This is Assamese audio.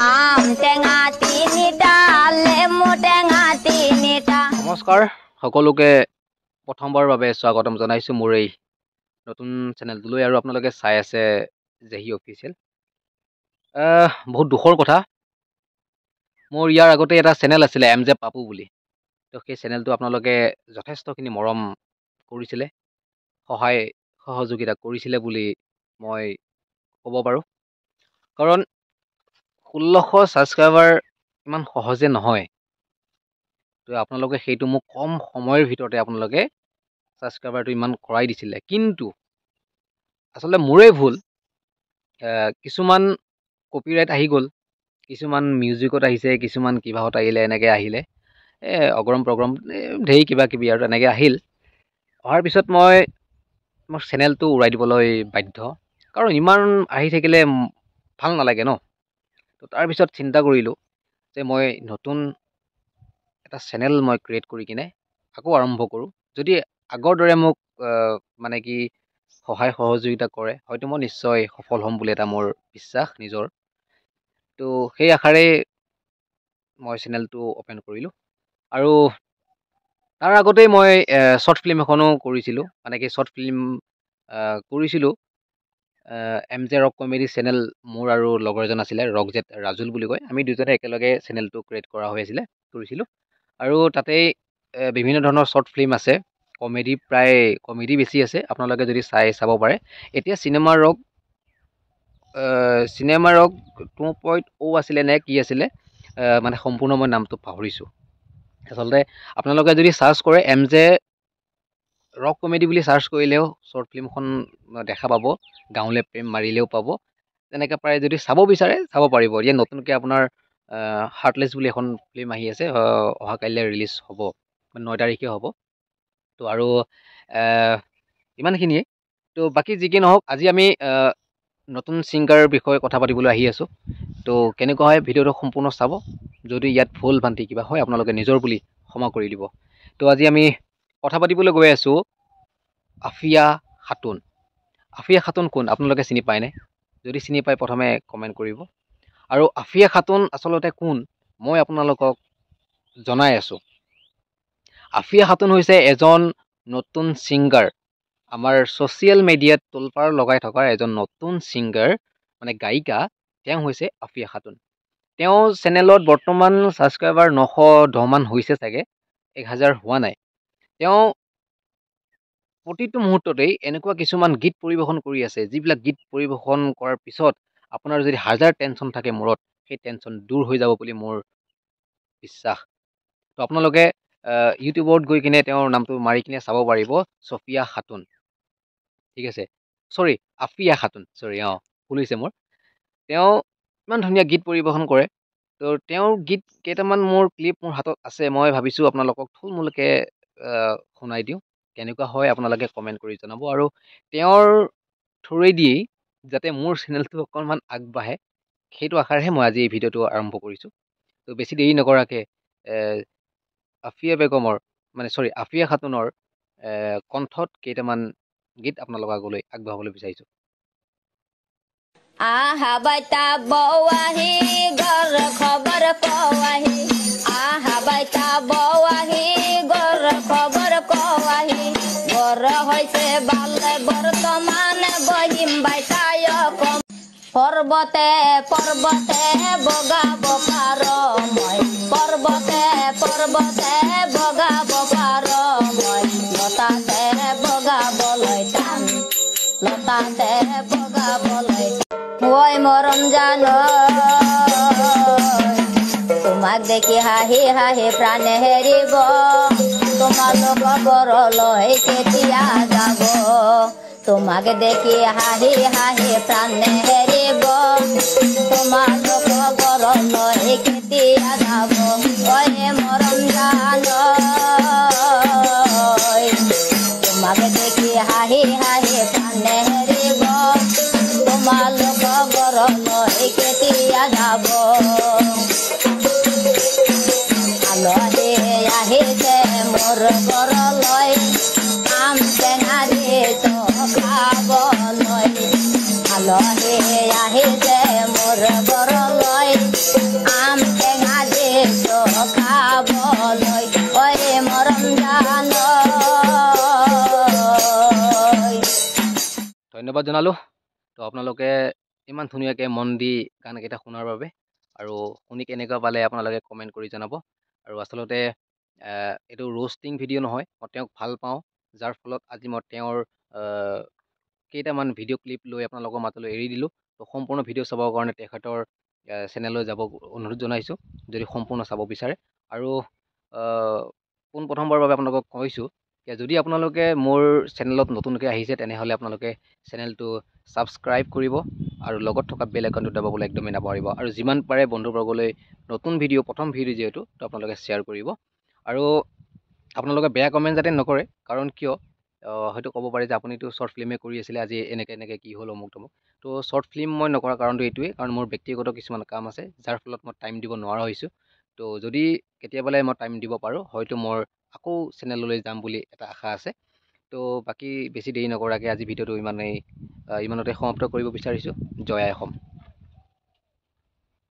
আম টেঙা তিনিটা লেমু টেঙা তিনিটা। নমস্কাৰ সকলোকে প্ৰথমবাৰৰ বাবে স্বাগতম জনাইছোঁ মোৰ এই নতুন চেনেলটোলৈ আৰু আপোনালোকে চাই আছে জেহি অফিচিয়েল। বহুত দুখৰ কথা, মোৰ ইয়াৰ আগতে এটা চেনেল আছিলে এম জে পাপু বুলি। তো সেই চেনেলটো আপোনালোকে যথেষ্টখিনি মৰম কৰিছিলে, সহায় সহযোগিতা কৰিছিলে বুলি মই ক'ব পাৰোঁ। কাৰণ 1600 ছাবস্ক্ৰাইবাৰ ইমান সহজে নহয়। তো আপোনালোকে সেইটো মোক কম সময়ৰ ভিতৰতে আপোনালোকে ছাবস্ক্ৰাইবাৰটো ইমান কৰাই দিছিলে, কিন্তু আচলতে মোৰেই ভুল। কিছুমান কপিৰাইট আহি গ'ল, কিছুমান মিউজিকত আহিছে, কিছুমান কিবাহত আহিলে, এনেকৈ আহিলে অগৰম প্ৰগৰম ঢেৰ কিবা কিবি আৰু এনেকৈ আহিল। অহাৰ পিছত মই মোৰ চেনেলটো উৰাই দিবলৈ বাধ্য, কাৰণ ইমান আহি থাকিলে ভাল নালাগে ন। তো তাৰপিছত চিন্তা কৰিলোঁ যে মই নতুন এটা চেনেল মই ক্ৰিয়েট কৰি কিনে আকৌ আৰম্ভ কৰোঁ। যদি আগৰ দৰে মোক মানে কি সহায় সহযোগিতা কৰে, হয়তো মই নিশ্চয় সফল হ'ম বুলি এটা মোৰ বিশ্বাস নিজৰ। তো সেই আশাৰে মই চেনেলটো অ'পেন কৰিলোঁ। আৰু তাৰ আগতেই মই শ্বৰ্ট ফিল্ম এখনো কৰিছিলোঁ, মানে কি শ্বৰ্ট ফিল্ম কৰিছিলোঁ M J rock comedy channel. মোৰ আৰু লগৰ এজন আছিলে ৰকজেট ৰাজুল বুলি কয়, আমি দুজনে একেলগে চেনেলটো ক্ৰিয়েট কৰা কৰিছিলোঁ। আৰু তাতেই বিভিন্ন ধৰণৰ শ্বৰ্ট ফিল্ম আছে, প্ৰায় কমেডি বেছি আছে, আপোনালোকে যদি চাব পাৰে। এতিয়া চিনেমা ৰক 2.0 আছিলে নে কি আছিলে, মানে সম্পূৰ্ণ মই নামটো পাহৰিছোঁ। আচলতে আপোনালোকে যদি চাৰ্চ কৰে এম জে ৰক কমেডি বুলি চাৰ্চ কৰিলেও শ্বৰ্ট ফিল্মখন দেখা পাব, গাঁৱলে প্ৰেম মাৰিলেও পাব। তেনেকৈ পাৰে, যদি চাব বিচাৰে চাব পাৰিব। এতিয়া নতুনকৈ আপোনাৰ হাৰ্টলেছ বুলি এখন ফিল্ম আহি আছে, অহা কাইলৈ ৰিলিজ হ'ব, 9 তাৰিখে হ'ব। তো আৰু ইমানখিনিয়ে। তো বাকী যি কি নহওক, আজি আমি নতুন ছিংগাৰৰ বিষয়ে কথা পাতিবলৈ আহি আছোঁ। তো কেনেকুৱা হয় ভিডিঅ'টো সম্পূৰ্ণ চাব। যদি ইয়াত ভুল ভ্ৰান্তি কিবা হয় আপোনালোকে নিজৰ বুলি ক্ষমা কৰি দিব। তো আজি আমি কথা পাতিবলৈ গৈ আছোঁ আফিয়া খাতুন। আফিয়া খাতুন কোন আপোনালোকে চিনি পায়নে? যদি চিনি পায় প্ৰথমে কমেণ্ট কৰিব। আৰু আফিয়া খাতুন আচলতে কোন মই আপোনালোকক জনাই আছোঁ। আফিয়া খাতুন হৈছে এজন নতুন ছিংগাৰ, আমাৰ ছ'চিয়েল মিডিয়াত তোলপাৰ লগাই থকা এজন নতুন ছিংগাৰ, মানে গায়িকা। তেওঁ হৈছে আফিয়া খাতুন। তেওঁ চেনেলত বৰ্তমান ছাবস্ক্ৰাইবাৰ 910 মান হৈছে চাগে, 1000 হোৱা নাই। তেওঁ প্ৰতিটো মুহূৰ্ততেই এনেকুৱা কিছুমান গীত পৰিৱেশন কৰি আছে, যিবিলাক গীত পৰিৱেশন কৰাৰ পিছত আপোনাৰ যদি হাজাৰ টেনশ্যন থাকে মূৰত, সেই টেনশ্যন দূৰ হৈ যাব বুলি মোৰ বিশ্বাস। তো আপোনালোকে ইউটিউবত গৈ কিনে তেওঁৰ নামটো মাৰি কিনে চাব পাৰিব, ছফিয়া খাতুন। ঠিক আছে, আফিয়া খাতুন, ভুল হৈছে মোৰ। তেওঁ ইমান ধুনীয়া গীত পৰিৱেশন কৰে। তো তেওঁৰ গীত কেইটামান মোৰ ক্লিপ মোৰ হাতত আছে, মই ভাবিছোঁ আপোনালোকক থুলমূলকৈ শুনাই দিওঁ। কেনেকুৱা হয় আপোনালোকে কমেণ্ট কৰি জনাব। আৰু তেওঁৰ থ্ৰুৱেদিয়েই যাতে মোৰ চেনেলটো অকণমান আগবাঢ়ে, সেইটো আশাৰেহে মই আজি এই ভিডিঅ'টো আৰম্ভ কৰিছোঁ। তো বেছি দেৰি নকৰাকৈ আফিয়া খাতুনৰ কণ্ঠত কেইটামান গীত আপোনালোকৰ আগলৈ আগবঢ়াবলৈ বিচাৰিছোঁ। আহা বাইতা বৌৱাহি গৰ খবৰ কোৱাহি, আহা বাইতা বৌৱাহি গৰ খবৰ কোৱাহি, গৰ হৈছে বালে বৰ্তমান বহিম বাইতায় কম, পৰ্বতে পৰ্বতে বগাব পাৰ মই, পৰ্বতে পৰ্বতে বগাব পাৰ মই, লতাতে বগাবলৈ টান, লতাতে বগাবলৈ ওই মৰম জানো, তোমাক দেখি হাঁহি হাঁহি প্ৰাণে হেৰিব, তোমালোক ঘৰলৈ কেতিয়া যাব, তোমাক দেখি হাঁহি হাঁহি প্ৰাণে হেৰিব, তোমালোক ঘৰলৈ কেতিয়া যাব, ওই মৰম জানো, তোমাক দেখি হাঁহি হাঁহি প্ৰাণে হেৰিব, তোমালোক ঘৰলৈ কেতিয়া যাব, আলহী আহিছে মোৰ ঘৰলৈ, আম টেঙা দিছো খাবলৈ, আলহী আহিছে মোৰ ঘৰলৈ, ধন্যবাদ জনালোঁ। তো আপোনালোকে ইমান ধুনীয়াকৈ মন দি গানকেইটা শুনাৰ বাবে, আৰু শুনি কেনেকুৱা পালে আপোনালোকে কমেণ্ট কৰি জনাব। আৰু আচলতে এইটো ৰোষ্টিং ভিডিঅ' নহয়, মই তেওঁক ভাল পাওঁ, যাৰ ফলত আজি মই তেওঁৰ কেইটামান ভিডিঅ' ক্লিপ লৈ আপোনালোকৰ মাজলৈ এৰি দিলোঁ। তো সম্পূৰ্ণ ভিডিঅ' চাবৰ কাৰণে তেখেতৰ চেনেললৈ যাব অনুৰোধ জনাইছোঁ, যদি সম্পূৰ্ণ চাব বিচাৰে। আৰু পোনপ্ৰথমবাৰৰ বাবে আপোনালোকক কৈছোঁ যে যদি আপোনালোকে মোৰ চেনেলত নতুনকৈ আহিছে, তেনেহ'লে আপোনালোকে চেনেলটো ছাবস্ক্ৰাইব কৰিব আৰু লগত থকা বেল আইকনটো দবাবলৈ একদমেই নাপাহৰিব। আৰু যিমান পাৰে বন্ধুবৰ্গলৈ নতুন ভিডিঅ' প্ৰথম ভিডিঅ' যিহেতু, তো আপোনালোকে শ্বেয়াৰ কৰিব। আৰু আপোনালোকে বেয়া কমেণ্ট যাতে নকৰে, কাৰণ কিয় হয়তো ক'ব পাৰে যে আপুনিতো শ্বৰ্ট ফিল্মে কৰি আছিলে, আজি এনেকৈ কি হ'ল অমুক তমুক। তো শ্বৰ্ট ফিল্ম মই নকৰা কাৰণটো এইটোৱেই, কাৰণ মোৰ ব্যক্তিগত কিছুমান কাম আছে, যাৰ ফলত মই টাইম দিব নোৱাৰা হৈছোঁ। তো যদি কেতিয়াবালে মই টাইম দিব পাৰোঁ, হয়তো মই আকৌ চেনেললৈ যাম বুলি এটা আশা আছে। তো বাকী বেছি দেৰি নকৰাকৈ আজি ভিডিঅ'টো ইমানতে সমাপ্ত কৰিব বিচাৰিছোঁ। জয় আই অসম।